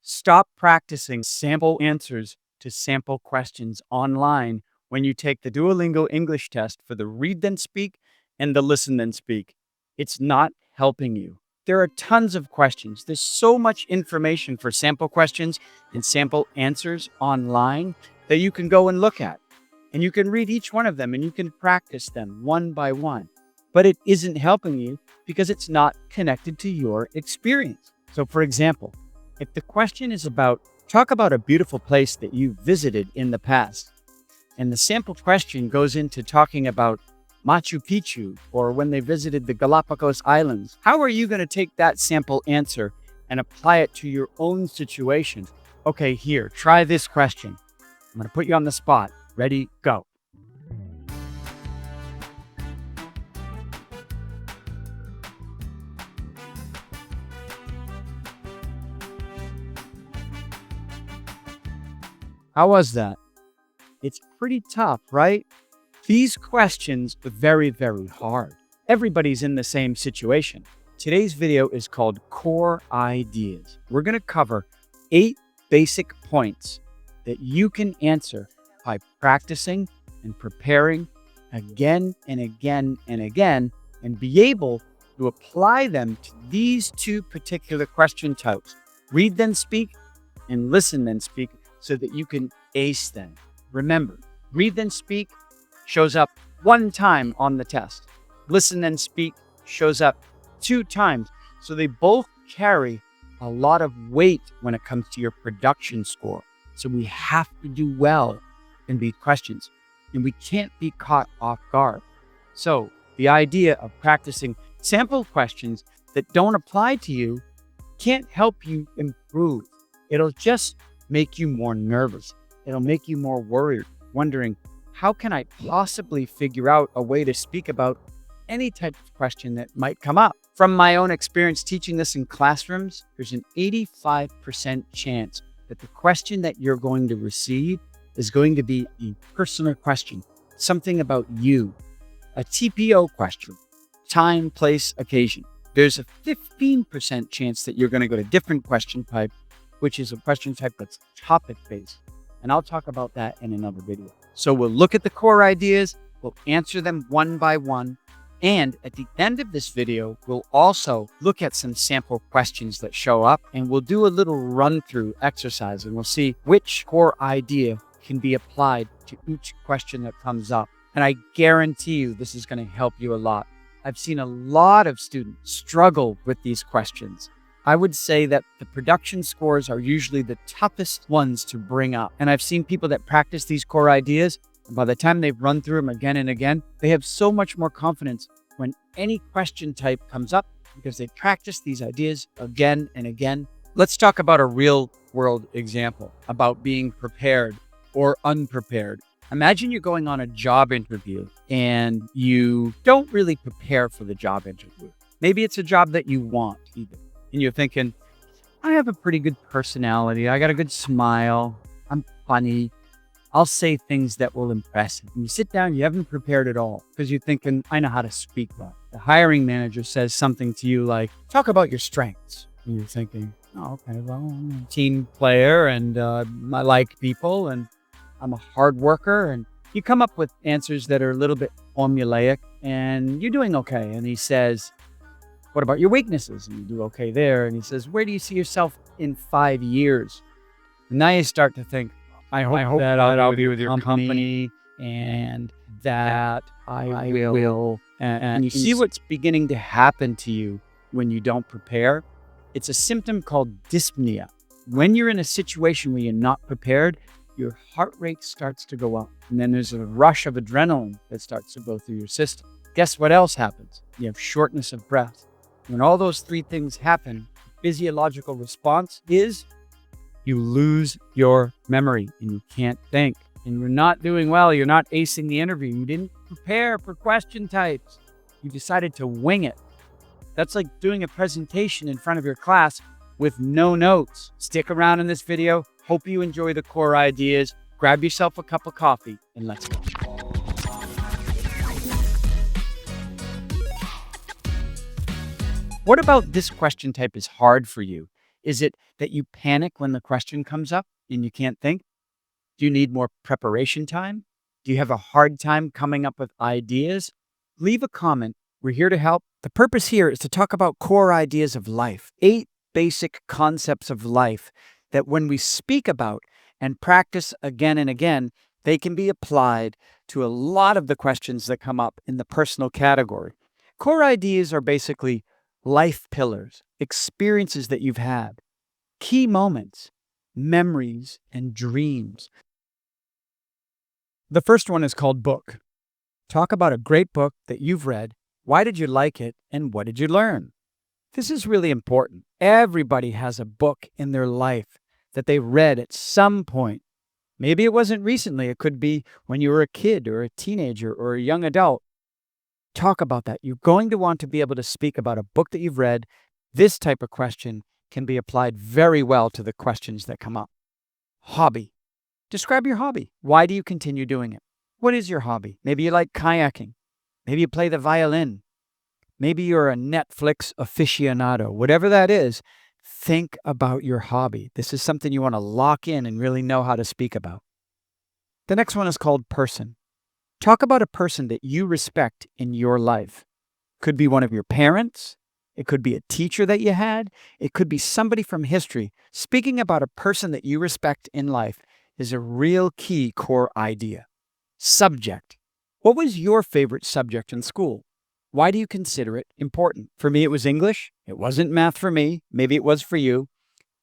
Stop practicing sample answers to sample questions online when you take the Duolingo English test for the read then speak and the listen then speak. It's not helping you. There are tons of questions. There's so much information for sample questions and sample answers online that you can go and look at. And you can read each one of them and you can practice them one by one. But it isn't helping you because it's not connected to your experience. So, for example, if the question is talk about a beautiful place that you visited in the past, and the sample question goes into talking about Machu Picchu or when they visited the Galapagos Islands, how are you going to take that sample answer and apply it to your own situation? Okay, here, try this question. I'm going to put you on the spot. Ready, go. How was that? It's pretty tough, right? These questions are very, very hard. Everybody's in the same situation. Today's video is called Core Ideas. We're going to cover 8 basic points that you can answer by practicing and preparing again and again and again, and be able to apply them to these 2 particular question types: read then speak and listen then speak, so that you can ace them. Remember, read then speak shows up 1 time on the test. Listen then speak shows up 2 times. So they both carry a lot of weight when it comes to your production score. So we have to do well in these questions, and we can't be caught off guard. So the idea of practicing sample questions that don't apply to you can't help you improve. It'll just make you more nervous. It'll make you more worried, wondering, how can I possibly figure out a way to speak about any type of question that might come up? From my own experience teaching this in classrooms, there's an 85% chance that the question that you're going to receive is going to be a personal question, something about you, a TPO question, time, place, occasion. There's a 15% chance that you're going to go to different question type, which is a question type that's topic-based. And I'll talk about that in another video. So we'll look at the core ideas, we'll answer them one by one, and at the end of this video, we'll also look at some sample questions that show up, and we'll do a little run-through exercise, and we'll see which core idea can be applied to each question that comes up. And I guarantee you this is going to help you a lot. I've seen a lot of students struggle with these questions. I would say that the production scores are usually the toughest ones to bring up. And I've seen people that practice these core ideas, and by the time they've run through them again and again, they have so much more confidence when any question type comes up because they practice these ideas again and again. Let's talk about a real world example about being prepared or unprepared. Imagine you're going on a job interview and you don't really prepare for the job interview. Maybe it's a job that you want even. And you're thinking, I have a pretty good personality. I got a good smile. I'm funny. I'll say things that will impress him. And you sit down, you haven't prepared at all because you're thinking, I know how to speak well. The hiring manager says something to you like, talk about your strengths. And you're thinking, oh, okay, well, I'm a team player and I like people and I'm a hard worker. And you come up with answers that are a little bit formulaic and you're doing okay. And he says, what about your weaknesses? And you do okay there. And he says, where do you see yourself in 5 years? And now you start to think, I hope that I'll be with your company and that I will. And you see what's beginning to happen to you when you don't prepare? It's a symptom called dyspnea. When you're in a situation where you're not prepared, your heart rate starts to go up. And then there's a rush of adrenaline that starts to go through your system. Guess what else happens? You have shortness of breath. When all those 3 things happen, the physiological response is you lose your memory and you can't think. And you're not doing well. You're not acing the interview. You didn't prepare for question types. You decided to wing it. That's like doing a presentation in front of your class with no notes. Stick around in this video. Hope you enjoy the core ideas. Grab yourself a cup of coffee and let's go. What about this question type is hard for you? Is it that you panic when the question comes up and you can't think? Do you need more preparation time? Do you have a hard time coming up with ideas? Leave a comment. We're here to help. The purpose here is to talk about core ideas of life, 8 basic concepts of life that when we speak about and practice again and again, they can be applied to a lot of the questions that come up in the personal category. Core ideas are basically life pillars, experiences that you've had, key moments, memories, and dreams. The first one is called book. Talk about a great book that you've read. Why did you like it? And what did you learn? This is really important. Everybody has a book in their life that they read at some point. Maybe it wasn't recently. It could be when you were a kid or a teenager or a young adult. Talk about that. You're going to want to be able to speak about a book that you've read. This type of question can be applied very well to the questions that come up. Hobby. Describe your hobby. Why do you continue doing it? What is your hobby? Maybe you like kayaking. Maybe you play the violin. Maybe you're a Netflix aficionado. Whatever that is, think about your hobby. This is something you want to lock in and really know how to speak about. The next one is called person. Talk about a person that you respect in your life. Could be one of your parents. It could be a teacher that you had. It could be somebody from history. Speaking about a person that you respect in life is a real key core idea. Subject. What was your favorite subject in school? Why do you consider it important? For me, it was English. It wasn't math for me. Maybe it was for you.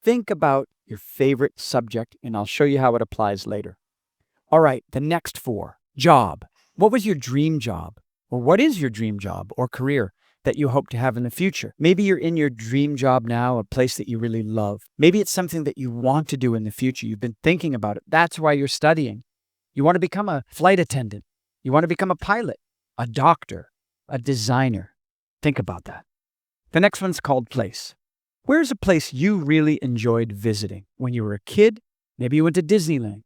Think about your favorite subject, and I'll show you how it applies later. All right, the next 4. Job. What was your dream job? Or what is your dream job or career that you hope to have in the future? Maybe you're in your dream job now, a place that you really love. Maybe it's something that you want to do in the future. You've been thinking about it. That's why you're studying. You want to become a flight attendant. You want to become a pilot, a doctor, a designer. Think about that. The next one's called place. Where's a place you really enjoyed visiting? When you were a kid, maybe you went to Disneyland.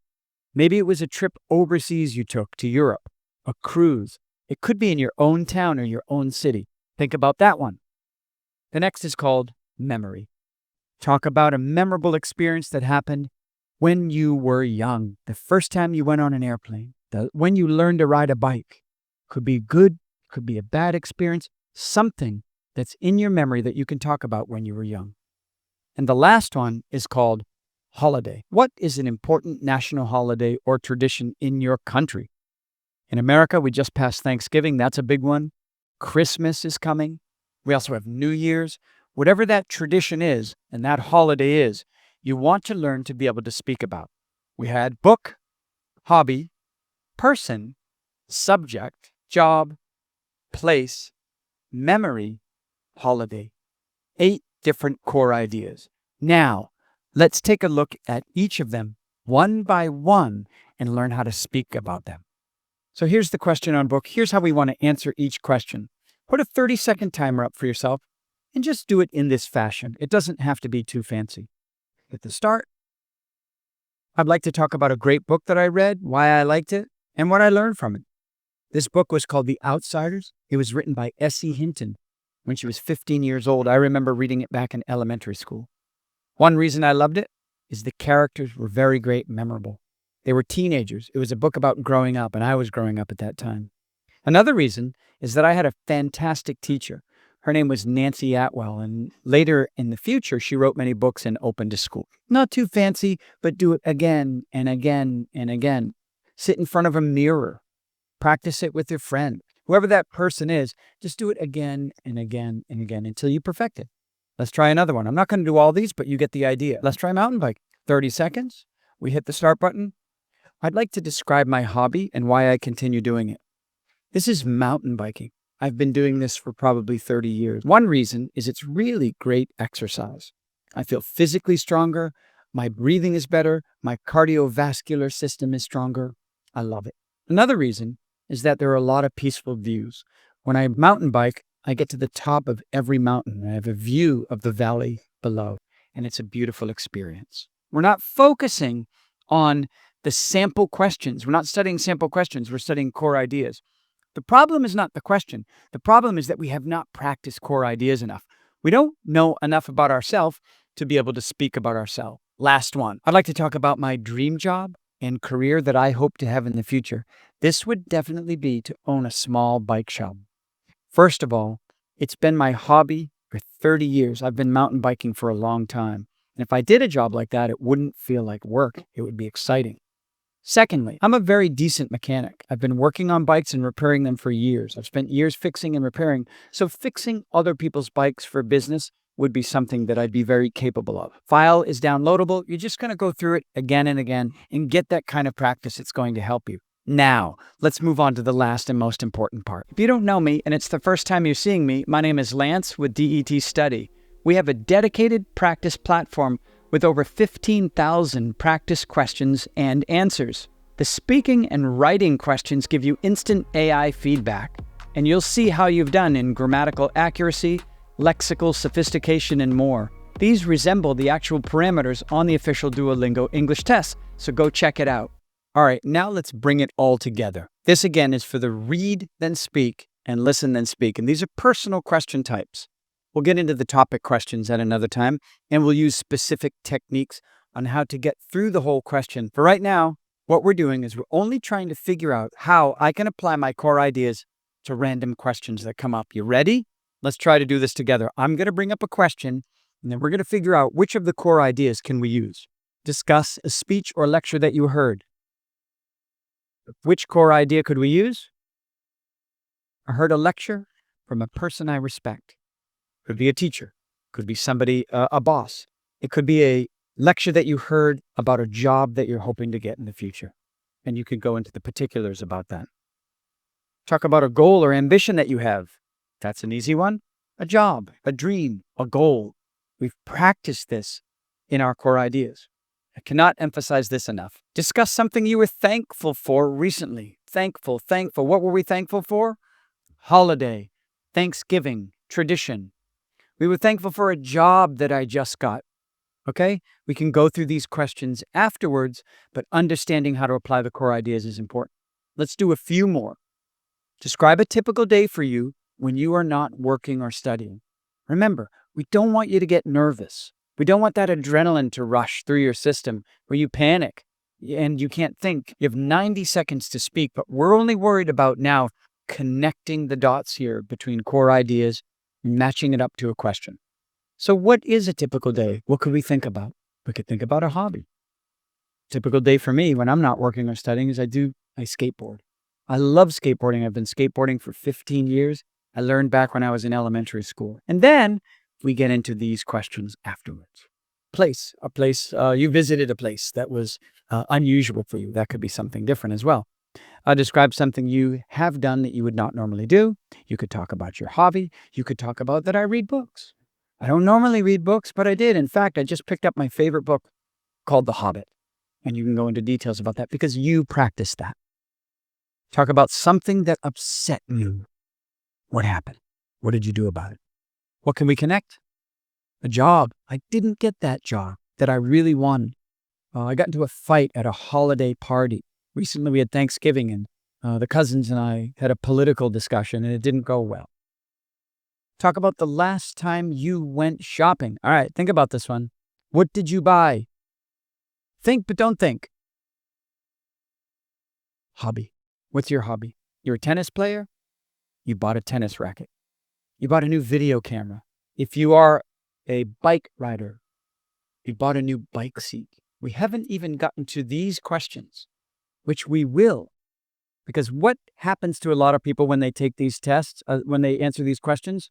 Maybe it was a trip overseas you took to Europe, a cruise. It could be in your own town or your own city. Think about that one. The next is called memory. Talk about a memorable experience that happened when you were young. The first time you went on an airplane, when you learned to ride a bike. Could be good, could be a bad experience, something that's in your memory that you can talk about when you were young. And the last one is called holiday. What is an important national holiday or tradition in your country? In America, we just passed Thanksgiving. That's a big one. Christmas is coming. We also have New Year's. Whatever that tradition is and that holiday is, you want to learn to be able to speak about. We had book, hobby, person, subject, job, place, memory, holiday. 8 different core ideas. Now, let's take a look at each of them one by one and learn how to speak about them. So here's the question on book. Here's how we want to answer each question. Put a 30-second timer up for yourself and just do it in this fashion. It doesn't have to be too fancy. Hit the start. I'd like to talk about a great book that I read, why I liked it, and what I learned from it. This book was called The Outsiders. It was written by S.E. Hinton when she was 15 years old. I remember reading it back in elementary school. One reason I loved it is the characters were very great and memorable. They were teenagers. It was a book about growing up, and I was growing up at that time. Another reason is that I had a fantastic teacher. Her name was Nancy Atwell, and later in the future, she wrote many books and opened a school. Not too fancy, but do it again and again and again. Sit in front of a mirror. Practice it with your friend. Whoever that person is, just do it again and again and again until you perfect it. Let's try another one. I'm not going to do all these, but you get the idea. Let's try mountain bike. 30 seconds. We hit the start button. I'd like to describe my hobby and why I continue doing it. This is mountain biking. I've been doing this for probably 30 years. One reason is it's really great exercise. I feel physically stronger. My breathing is better. My cardiovascular system is stronger. I love it. Another reason is that there are a lot of peaceful views. When I mountain bike, I get to the top of every mountain. I have a view of the valley below, and it's a beautiful experience. We're not focusing on the sample questions. We're not studying sample questions. We're studying core ideas. The problem is not the question. The problem is that we have not practiced core ideas enough. We don't know enough about ourselves to be able to speak about ourselves. Last one. I'd like to talk about my dream job and career that I hope to have in the future. This would definitely be to own a small bike shop. First of all, it's been my hobby for 30 years. I've been mountain biking for a long time. And if I did a job like that, it wouldn't feel like work. It would be exciting. Secondly, I'm a very decent mechanic. I've been working on bikes and repairing them for years. I've spent years fixing and repairing. So fixing other people's bikes for business would be something that I'd be very capable of. File is downloadable. You're just going to go through it again and again and get that kind of practice. It's going to help you. Now, let's move on to the last and most important part. If you don't know me and it's the first time you're seeing me, my name is Lance with DETstudy. We have a dedicated practice platform with over 15,000 practice questions and answers. The speaking and writing questions give you instant AI feedback, and you'll see how you've done in grammatical accuracy, lexical sophistication, and more. These resemble the actual parameters on the official Duolingo English Test, so go check it out. All right, now let's bring it all together. This again is for the read, then speak, and listen, then speak, and these are personal question types. We'll get into the topic questions at another time, and we'll use specific techniques on how to get through the whole question. For right now, what we're doing is we're only trying to figure out how I can apply my core ideas to random questions that come up. You ready? Let's try to do this together. I'm going to bring up a question, and then we're going to figure out which of the core ideas can we use. Discuss a speech or lecture that you heard. Which core idea could we use? I heard a lecture from a person I respect. Could be a teacher, could be somebody, a boss. It could be a lecture that you heard about a job that you're hoping to get in the future. And you could go into the particulars about that. Talk about a goal or ambition that you have. That's an easy one. A job, a dream, a goal. We've practiced this in our core ideas. I cannot emphasize this enough. Discuss something you were thankful for recently. Thankful. What were we thankful for? Holiday, Thanksgiving, tradition. We were thankful for a job that I just got. Okay? We can go through these questions afterwards, but understanding how to apply the core ideas is important. Let's do a few more. Describe a typical day for you when you are not working or studying. Remember, we don't want you to get nervous. We don't want that adrenaline to rush through your system where you panic and you can't think. You have 90 seconds to speak, but we're only worried about now connecting the dots here between core ideas, matching it up to a question. So what is a typical day? What could we think about? We could think about a hobby. Typical day for me when I'm not working or studying is I skateboard. I love skateboarding. I've been skateboarding for 15 years. I learned back when I was in elementary school. And then we get into these questions afterwards. You visited a place that was unusual for you. That could be something different as well. Describe something you have done that you would not normally do. You could talk about your hobby. You could talk about that I read books. I don't normally read books, but I did. In fact, I just picked up my favorite book called The Hobbit. And you can go into details about that because you practiced that. Talk about something that upset you. What happened? What did you do about it? What can we connect? A job. I didn't get that job that I really wanted. I got into a fight at a holiday party. Recently, we had Thanksgiving, and the cousins and I had a political discussion, and it didn't go well. Talk about the last time you went shopping. All right, think about this one. What did you buy? Think, but don't think. Hobby. What's your hobby? You're a tennis player? You bought a tennis racket. You bought a new video camera. If you are a bike rider, you bought a new bike seat. We haven't even gotten to these questions, which we will. Because what happens to a lot of people when they take these tests, when they answer these questions?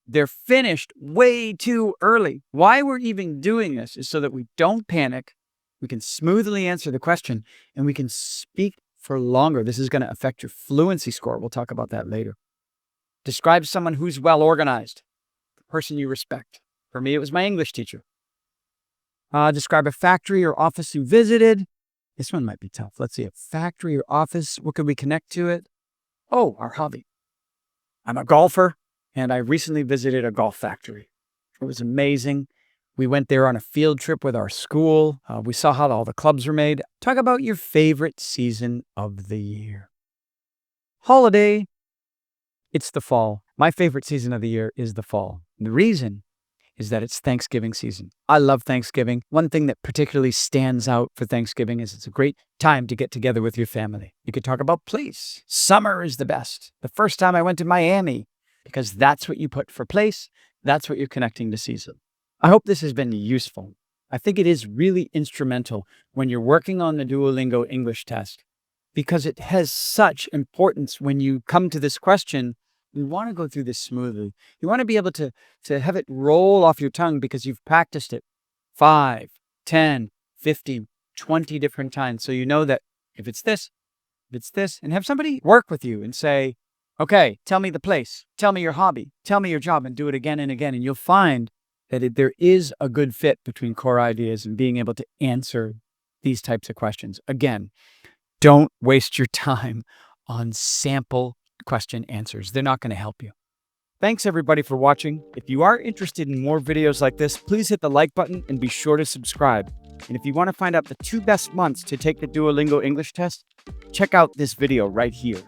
They're finished way too early. Why we're even doing this is so that we don't panic, we can smoothly answer the question, and we can speak for longer. This is going to affect your fluency score. We'll talk about that later. Describe someone who's well organized, the person you respect. For me, it was my English teacher. Describe a factory or office you visited. This one might be tough. Let's see, a factory or office. What could we connect to it? Oh, our hobby. I'm a golfer, and I recently visited a golf factory. It was amazing. We went there on a field trip with our school. We saw how all the clubs were made. Talk about your favorite season of the year. Holiday. It's the fall. My favorite season of the year is the fall. The reason is that it's Thanksgiving season. I love Thanksgiving. One thing that particularly stands out for Thanksgiving is it's a great time to get together with your family. You could talk about place. Summer is the best. The first time I went to Miami, because that's what you put for place. That's what you're connecting to season. I hope this has been useful. I think it is really instrumental when you're working on the Duolingo English test because it has such importance when you come to this question. You want to go through this smoothly. You want to be able to have it roll off your tongue because you've practiced it 5, 10, 50, 20 different times. So you know that if it's this, and have somebody work with you and say, okay, tell me the place, tell me your hobby, tell me your job, and do it again and again. And you'll find that there is a good fit between core ideas and being able to answer these types of questions. Again, don't waste your time on sample question answers. They're not going to help you. Thanks everybody for watching. If you are interested in more videos like this, please hit the like button and be sure to subscribe. And if you want to find out the 2 best months to take the Duolingo English test, check out this video right here.